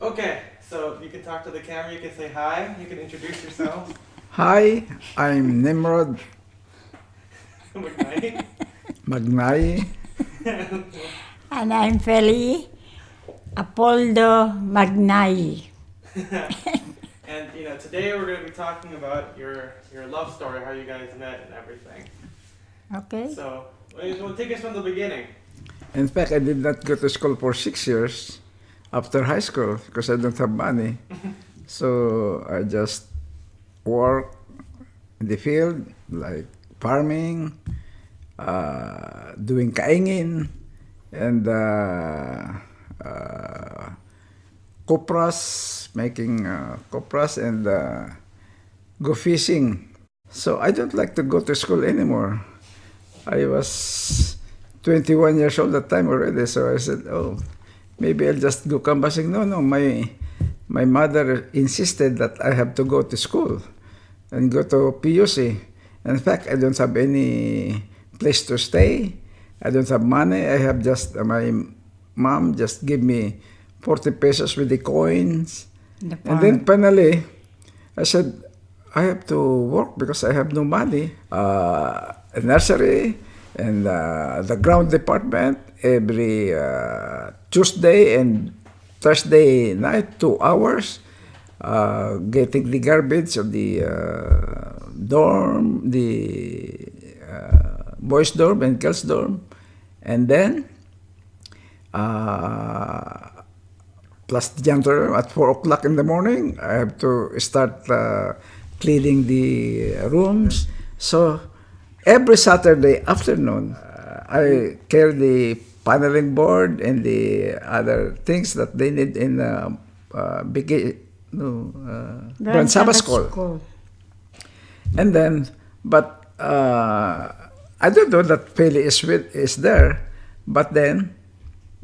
Okay, so you can talk to the camera, you can say hi, you can introduce yourself. Hi, I'm Nimrod Magnaye. Magnaye. And I'm Fely, Apollo Magnaye. And today we're going to be talking about your love story, how you guys met and everything. Okay? So, we'll take us from the beginning. In fact, I did not go to school for 6 years after high school because I don't have money. So I just work in the field, like farming, doing kaingin, and copras, making copras, and go fishing. So I don't like to go to school anymore. I was 21 years old at the time already, so I said, "Oh, maybe I'll just go canvassing." No. My mother insisted that I have to go to school and go to PUC. In fact, I don't have any place to stay. I don't have money. I have just my mom just give me 40 pesos with the coins. The And then farm. finally, I said, I have to work because I have no money. A nursery and the ground department every Tuesday and Thursday night, 2 hours, getting the garbage of the dorm, the boys' dorm and girls' dorm. And then uh, plus the janitor at 4 o'clock in the morning. I have to start cleaning the rooms. So every Saturday afternoon, I carry the paneling board and the other things that they need in Grand Sabbath School. And then, but I don't know that Fely is there, but then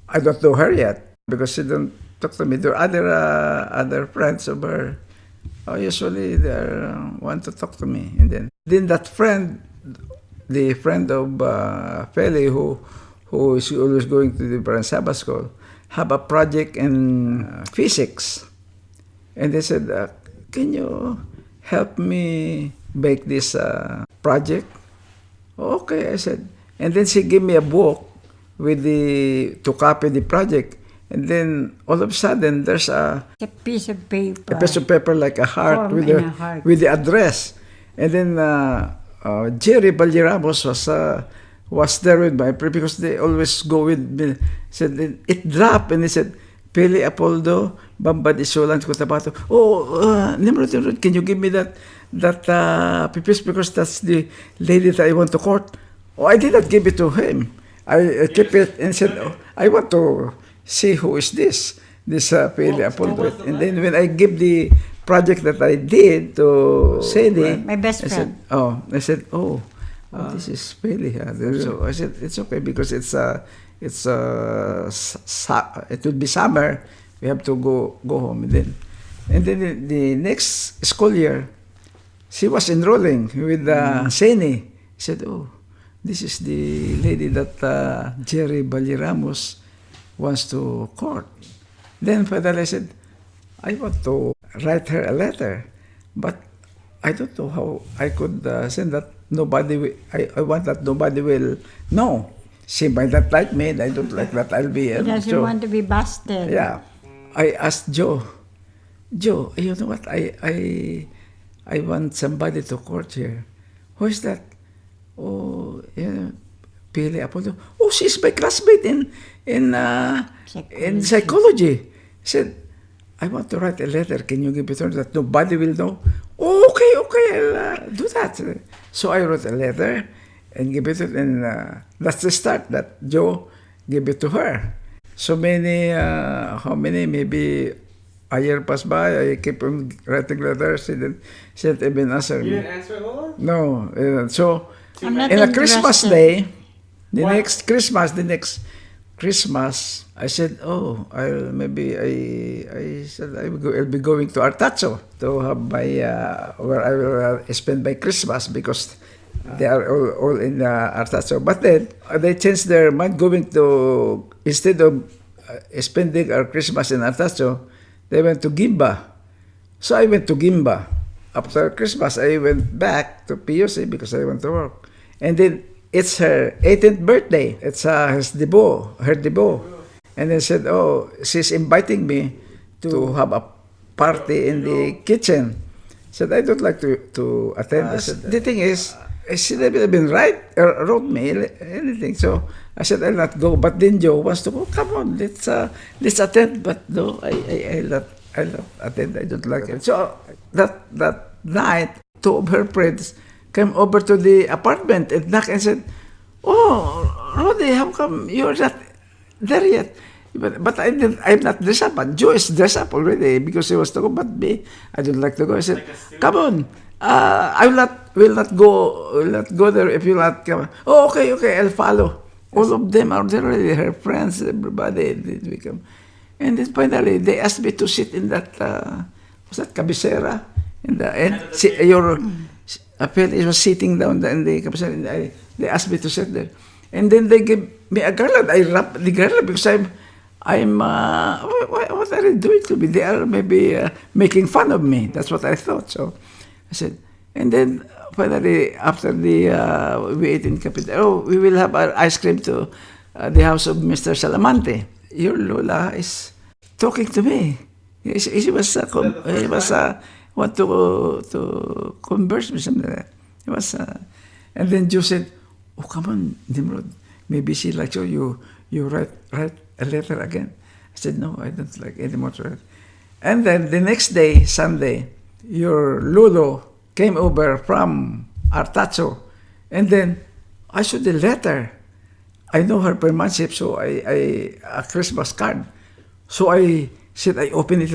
I don't know her yet because she don't talk to me. There are other friends of her. Usually they want to talk to me, and then that friend, the friend of Fely who is always going to the Grand Sabbath School, have a project in physics, and they said, "Can you help me make this project?" Okay, I said. And then she gave me a book with to copy the project. And then all of a sudden there's A piece of paper. a piece of paper like a heart Form in a heart. with the address. And then Jerry Baljeramos was there with my because they always go with me. Said it dropped and he said, "Pili Apoldo, Bambad Isulan Cotabato." Oh, Nimrod, can you give me that pipis because that's the lady that I want to court. Oh, I did not give it to him. I kept it and said, "Oh, I want to see who is this Pili Apoldo." And then when I give the project that I did to Sadie, My best I said, friend. this is Pili. So I said, it's okay because it would be summer. We have to go home. And then the next school year, she was enrolling with Seni. He said, "Oh, this is the lady that Jerry Baliramos wants to court." Then finally I said, "I want to write her a letter, but I don't know how I could send that. I want that nobody will know. She might not like me, and I don't like that I'll be." He doesn't want to be busted. Yeah. I asked Joe, you know what? I want somebody to court here. Who is that? Oh, yeah, Pili Apollo. Oh, she's my classmate in psychology. He said, "I want to write a letter. Can you give it to her that nobody will know?" Oh, okay, I'll do that. So I wrote a letter and give it to her, and that's the start that Joe gave it to her. So many, how many? Maybe a year passed by. I keep on writing letters. She didn't even answer You me. didn't answer Lola? No. So I'm not in a Christmas interested. day, the What? next Christmas, I said, "Oh, I said I'll be going to Artacho to have my where I will spend my Christmas because they are all in Artacho." But then they changed their mind, going to instead of spending our Christmas in Artacho, they went to Gimba. So I went to Gimba. After Christmas, I went back to PUC because I went to work. And then it's her 18th birthday. It's her debut. And they said, oh, she's inviting me to have a party in the kitchen. I said, I don't like to attend. I said, the thing is, she never been wrote me anything. So I said, I'll not go. But then Joe wants to go. Come on, let's attend. But no, I'll not attend. I don't like it. So that night, two of her friends came over to the apartment and knocked and said, oh, Roddy, how come you're not there yet? But I'm not dressed up. But Joe is dressed up already because he was to go. But me, I don't like to go. I said, come on. I will not go there if you not come. Oh, okay, I'll follow. All of them are there already, her friends, everybody. We come. And then finally, they asked me to sit in that, what's that, cabecera? Fely was sitting down in the cabecera, and they asked me to sit there. And then they gave me a garland. I wrapped the garland because what are they doing to me? They are maybe making fun of me. That's what I thought. So I said, and then finally, after we ate in Capitol, we will have our ice cream to the house of Mr. Salamante. Your Lola is talking to me. He was want to converse with something like that. He was, and then Joe said, oh, come on, Nimrod. Maybe she likes you. You write a letter again. I said, no, I don't like anymore to write. And then the next day, Sunday, your Lolo came over from Artacho. And then I saw the letter. I know her penmanship, so a Christmas card. So I said, I opened it.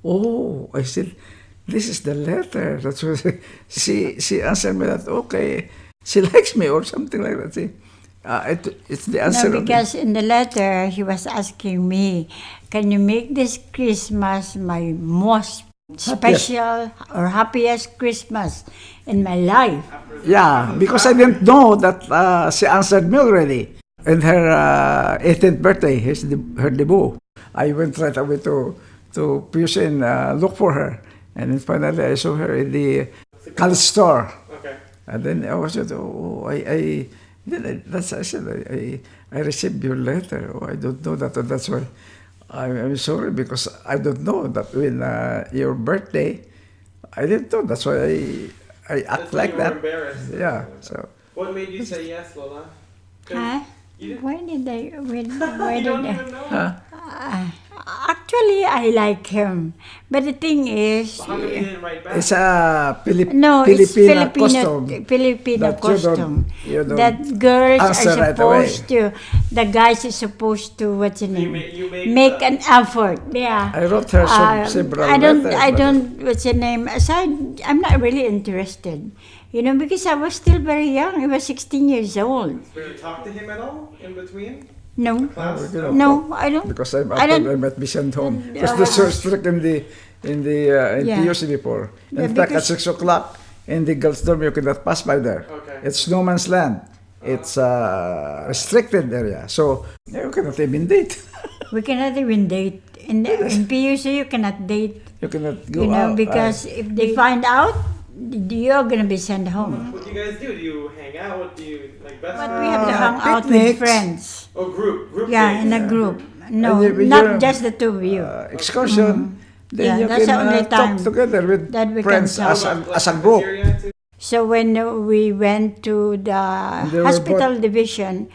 Oh, I said, this is the letter. That's what she answered me that, okay, she likes me or something like that. See, it's the answer. No, because in the letter, he was asking me, can you make this Christmas my most special or happiest Christmas in my life? Yeah, because I didn't know that she answered me already. And her 18th birthday, her debut. I went right away to PUC and look for her. And then finally I saw her in the college store. Okay. And then I was I said, I received your letter. Oh, I don't know that. That's why I'm sorry because I don't know that when your birthday, I didn't know. That's why I act like that. Embarrassed. Yeah. So. What made you say yes, Lola? Huh? Why did I? Why You did don't I? even know. Actually, I like him, but the thing is, How come you didn't write back? It's a no, it's Filipino costume. Filipino that costume. you don't That girls are answer right away. supposed to, the guys is supposed to, what's the name? You Make an effort. Yeah. I wrote her several I don't. letters, I but- don't. What's the name? Aside, I'm not really interested. You know, because I was still very young. I was 16 years old. Did you talk to him at all in between No. class? we cannot No, I don't. Because I don't- might be sent home. Because Yeah. the so strict in Yeah. PUC before. Yeah, In fact, at because- 6 o'clock in the girls' dorm, you cannot pass by there. Okay. It's no man's land. It's a restricted area. So you cannot even date. We cannot even date. In PUC, you cannot date. You cannot go You know, out. because if they find out, you're gonna be sent home. What do you guys do? Do you hang out? What do you like best But friends? we have to hang out with picnics. friends. Oh, group. Yeah, dates. in a group. No, And when not you're, just the two of you. Excursion. Then Yeah, you that's can the only talk time together with that we can friends talk. as a group. Cafeteria too? So when we went to the They were hospital division,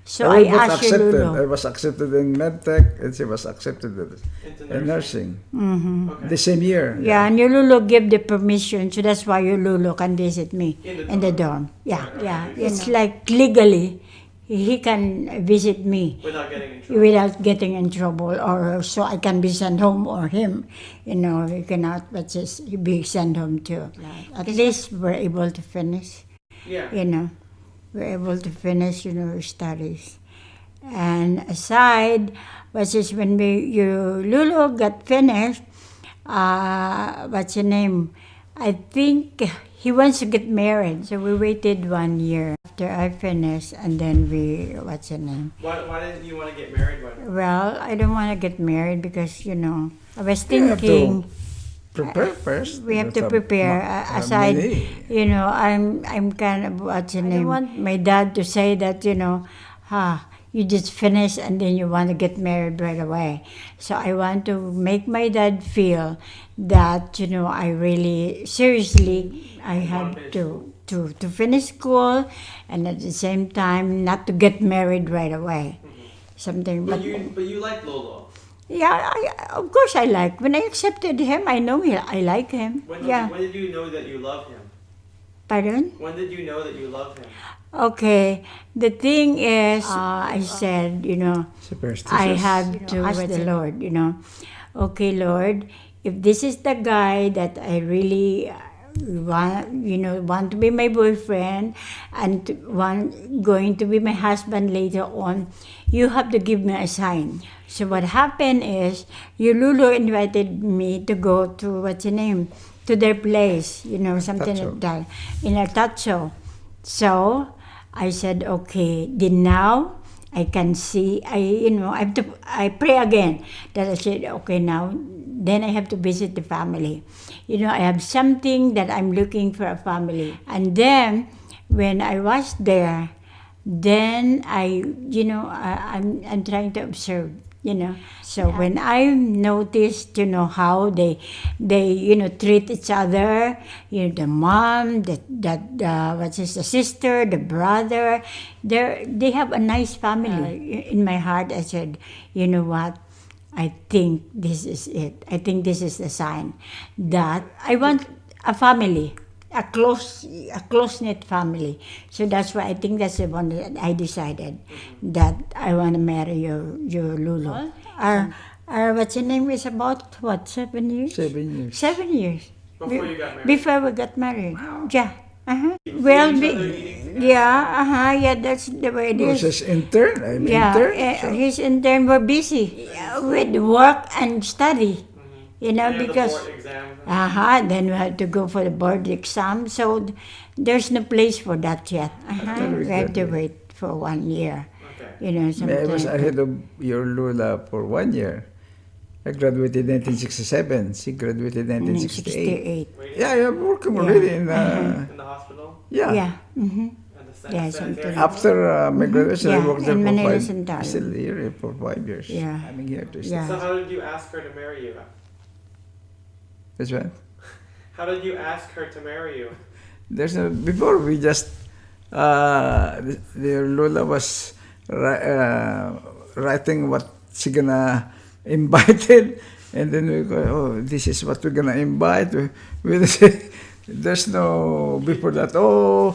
so we I both asked you, accepted. I Lulu. was accepted in medtech, and she was accepted Into in nursing. Okay. The same year. Yeah, and your Lulu gave the permission, so that's why your Lulu can visit me in the dorm. Yeah, yeah. It's like legally, he can visit me Without getting in trouble. without getting in trouble, or so I can be sent home, or him. You know, he cannot, but just be sent home too. At least we're able to finish. Yeah. You know, we're able to finish, you know, our studies. And aside, was just when Lulu got finished, what's her name? I think he wants to get married, so we waited 1 year after I finished, and then what's her name? Why didn't you want to get married right away? Well, I don't want to get married because, I was You have to thinking prepare first. we have to Have prepare. have Aside, money. I'm kind of, what's her name? I don't want my dad to say that, you just finished and then you want to get married right away. So I want to make my dad feel that, I really, seriously, I had to finish school and at the same time not to get married right away. Something, But you like Lolo. yeah, of course I like. When I accepted him, I know I like him. When did you know that you love him? Pardon? When did you know that you love him? Okay, the thing is, I said, Superstitious. I have to ask the Lord, okay, Lord, if this is the guy that I really want to be my boyfriend and going to be my husband later on, you have to give me a sign. So what happened is, Lulu invited me to go to, what's her name, to their place, something Tacho. like that, in a tacho. So I said, okay, then now I can see, I pray again. That I said, okay, now, then I have to visit the family. I have something that I'm looking for a family. And then, when I was there, then I'm trying to observe, So when I noticed, how they treat each other, the mom, the sister, the brother, they have a nice family. In my heart, I said, you know what? I think this is it. I think this is the sign that I want a family, a close-knit family. So that's why I think that's the one that I decided that I want to marry your Lulu. Our what's your name is about 7 years? 7 years. 7 years. Before you got married? Before we got married. Yeah. You Well, see each other eating together? yeah, that's the way it Was is. his intern? I'm Yeah, intern. So his intern were busy with work and study. And the Because board exams. then we had to go for the board exam. So there's no place for that yet. After we We have to graduate. wait for 1 year. Okay. I was Something. ahead of your Lula for 1 year. I graduated 1967. She graduated 1968. 68. Waiting Yeah, I'm working already in in the hospital? yeah. Yeah. Mm-hmm. At the Yeah, sanitarium? After my graduation, I Yeah, worked there in for Manila 5. Sanitarium. Still here for 5 years. Yeah. Coming here to Yeah. So how did you ask her to marry you? That's right. How did you ask her to marry you? There's no, before we just the Lola was writing what she gonna invite it, and then we go, oh, this is what we're gonna invite. We say, there's no before that. Oh,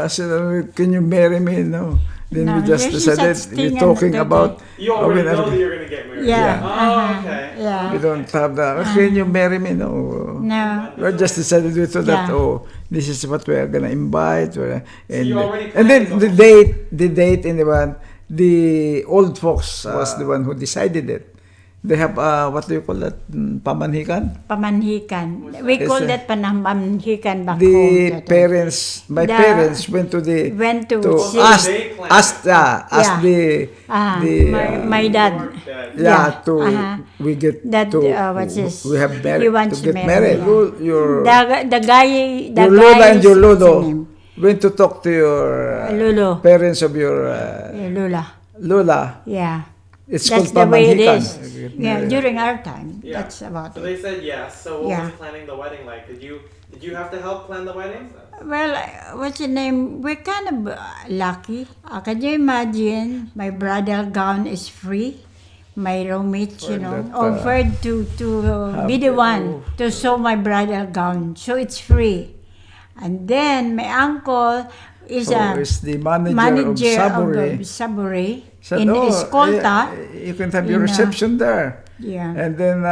so can you marry me? No. Then No, we just there's no decided such we're thing talking and about. You oh, already we know that you're going to get married. Yeah. Oh, okay. Yeah. We don't have that. Can you marry me? No. No. We just decided with that. Yeah. Oh, this is what we are gonna invite. And, you already and then planned the date in the one, the old folks was the one who decided it. They have what do you call that? Pamanhikan. Pamanhikan. We Yes, call sir. that pamanhikan back The home. parents, my The- parents went to see- ask They planned ask Yeah. the my dad. yeah, to Uh-huh. we get That, to what's his- we have he married wants to get to married. marry, Your The guy. your Lola and your what's his Lolo name? went to talk to your Lolo. parents of your Lula. Lola. Yeah. It's That's called the way it Pamanhikan. is. Yeah, during our time. Yeah. That's about So it. they said yes. So what Yeah. was planning the wedding like? Did you have to help plan the wedding? Well, what's your name? We're kind of lucky. Can you imagine? My bridal gown is free. My roommates, that, offered to be the one to sew my bridal gown. So it's free. And then my uncle is a Is the manager manager of Saburi. Saburi Said, in "Oh, Escolta. you can have your in, reception there. Yeah. And then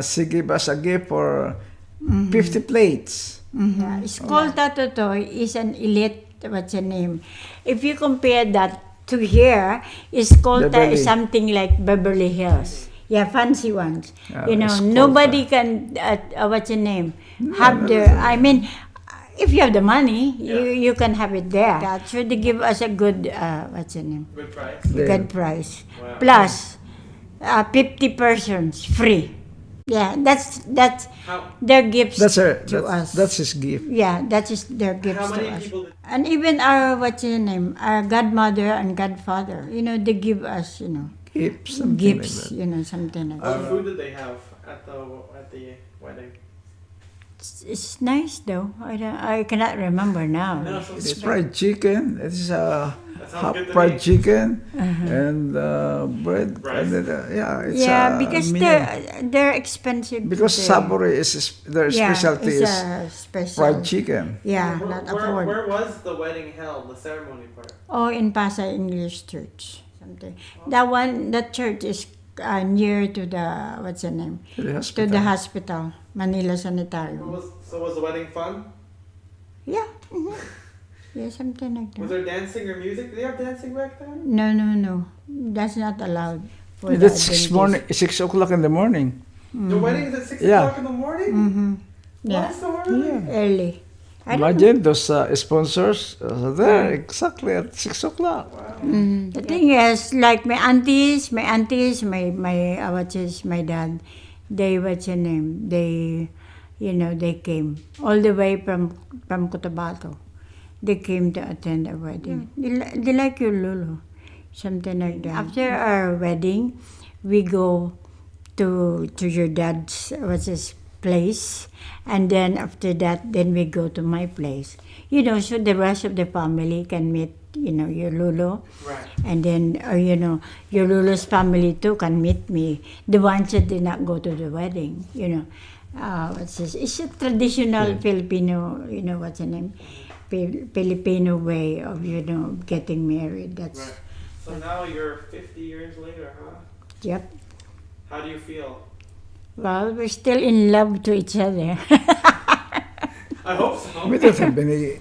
she gave us a gift for 50 plates. Yeah. Escolta Totoy is an elite, what's the name? If you compare that to here, Escolta Beverly. is something like Beverly Hills. Yeah, fancy ones. Escolta. Nobody can, what's the name? Have the, I mean, If you have the money, Yeah. you can have it there. That should give us a good, what's the name? Good price. Yeah. Good price. Wow. Plus, 50 persons free. Yeah, that's How their gifts to us. That's his gift. Yeah, that is their gifts how to many us. people did, And even our, what's your name? Our godmother and godfather, they give us, Gifts, something gifts, like something like what that. food did they have at the wedding? It's nice though. I cannot remember now. No, that. It's fried chicken. It's That sounds half good to fried me. chicken and bread. Rice. And then, it's Yeah, a because meal. they're expensive. Because today. Saburi their specialty it's is a special. fried chicken. Yeah, where, not where, afford. where was the wedding held? The ceremony part. Oh, in Pasay English Church, something. That church is near to the, what's the name? To the To hospital. the hospital, Manila Sanitarium. So was the wedding fun? Yeah, yeah, something like Was that. there dancing or music? Did they have dancing back then? No, that's not allowed. For the That's Adventists. 6 o'clock in the morning. The wedding is at 6 Yeah. o'clock in the morning? Mm-hmm. Why Yeah, so early? early. I don't know. Imagine those sponsors are there exactly at 6 o'clock. The thing is, like my aunties, my my dad, they, what's your name? They came all the way from Cotabato. They came to attend a wedding. They like your Lulu, something like that. After our wedding, we go to your dad's, what's his place, and then after that, then we go to my place. So the rest of the family can meet, your Lulu. Right. And then, your Lulu's family too can meet me. The ones that did not go to the wedding, what's this? It's a traditional Filipino, what's the name? Filipino way of, getting married. That's, Right. So now you're 50 years later, huh? yep. How do you feel? Well, we're still in love to each other. I hope so. We don't have any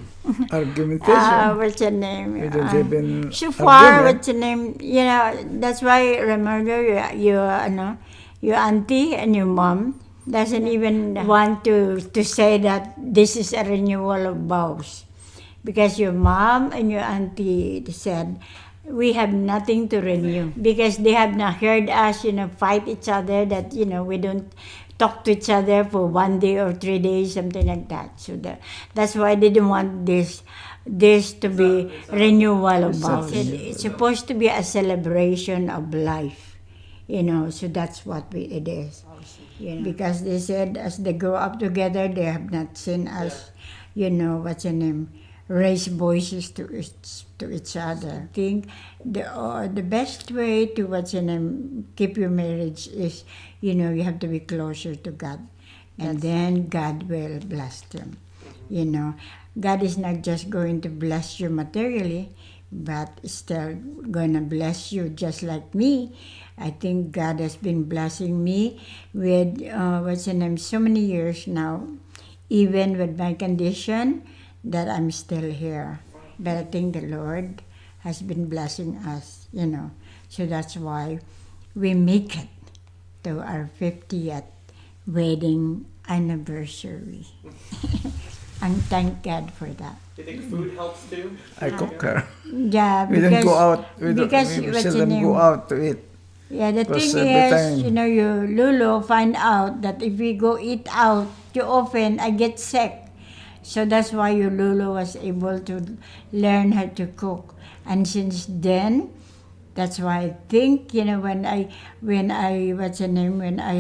argumentation. What's your name? We don't have any So far, argument. what's your name? That's why, remember, your auntie and your mom doesn't even want to say that this is a renewal of vows. Because your mom and your auntie said, we have nothing to renew. Because they have not heard us, fight each other, that, we don't talk to each other for 1 day or 3 days, something like that. So that's why they didn't want this to be renewal of vows. It's supposed to be a celebration of life, so that's what it is. Because they said as they grow up together, they have not seen us, what's your name, raise voices to each other. I think the best way to, what's your name, keep your marriage is, you have to be closer to God. And then God will bless them. God is not just going to bless you materially, but still going to bless you just like me. I think God has been blessing me with, what's your name, so many years now, even with my condition, that I'm still here. But I think the Lord has been blessing us, So that's why we make it to our 50th wedding anniversary. And thank God for that. Do you think food helps too? I cook her. Yeah, We don't go out. We because don't, we what's your seldom name? go out to eat. Yeah, the Because thing every is, time- your Lulu find out that if we go eat out too often, I get sick. So that's why your Lulu was able to learn how to cook. And since then, that's why I think, when I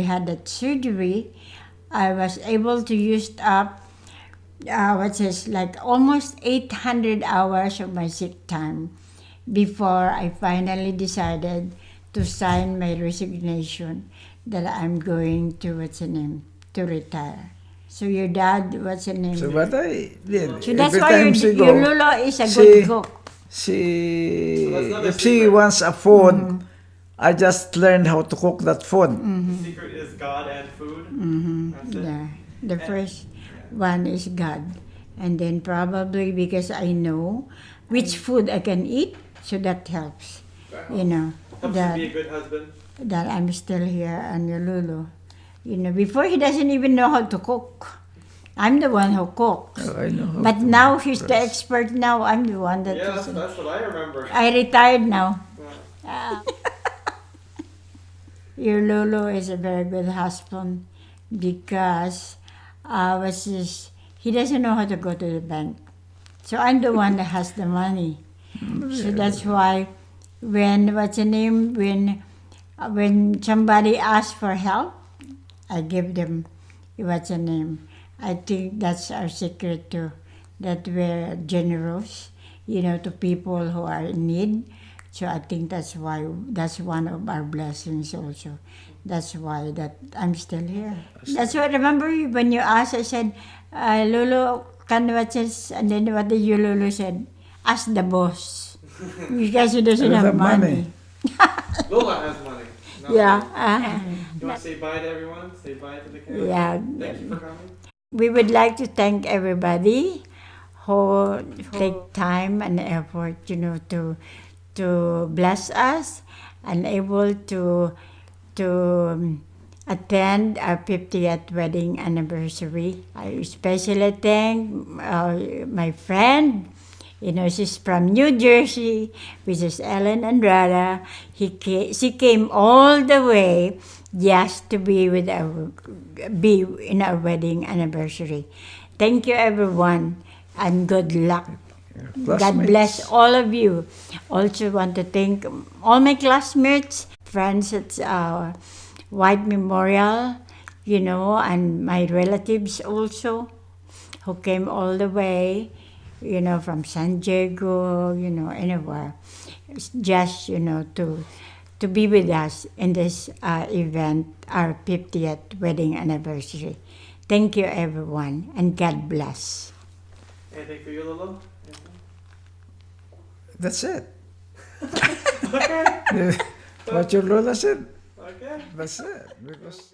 had that surgery, I was able to use up, like almost 800 hours of my sick time before I finally decided to sign my resignation that I'm going to, to retire. So your dad, So what I did, So that's every why time she your go, Lolo is a she- good cook. she, So that's not a if she secret. wants a food, I just learned how to cook that food. The secret is God and food. That's it. Yeah. The first one is God. And then probably because I know which food I can eat, so that helps. Helps That, you be a good husband. that I'm still here and your Lulu. Before he doesn't even know how to cook. I'm the one who cooks. Oh, I know. how But to now he's the press. expert now. I'm the one that Yeah, is. that's what I remember. I retired now. Yeah. Your Lolo is a very good husband because he doesn't know how to go to the bank. So I'm the one that has the money. So that's why when when somebody asks for help, I give them I think that's our secret too, that we're generous, to people who are in need. So I think that's one of our blessings also. That's why that I'm still here. That's why remember when you asked, I said, Lulu, can what is, and then what did you Lulu said? Ask the boss. Because he doesn't I don't have have money. Lola has money. Not Yeah. me. You want to say bye to everyone? Say bye to the camera? Yeah. Thank you for coming. We would like to thank everybody who take time and effort, to bless us and able to attend our 50th wedding anniversary. I especially thank my friend. She's from New Jersey, which is Ellen Andrada. She came all the way just to be in our wedding anniversary. Thank you, everyone, and good luck. God Classmates. bless all of you. Also want to thank all my classmates, friends at White Memorial, and my relatives also, who came all the way, from San Diego, anywhere, just, to be with us in this event, our 50th wedding anniversary. Thank you, everyone, and God bless. Anything for you, Lola? That's it. Okay. What your Lola said. Okay. That's it. Because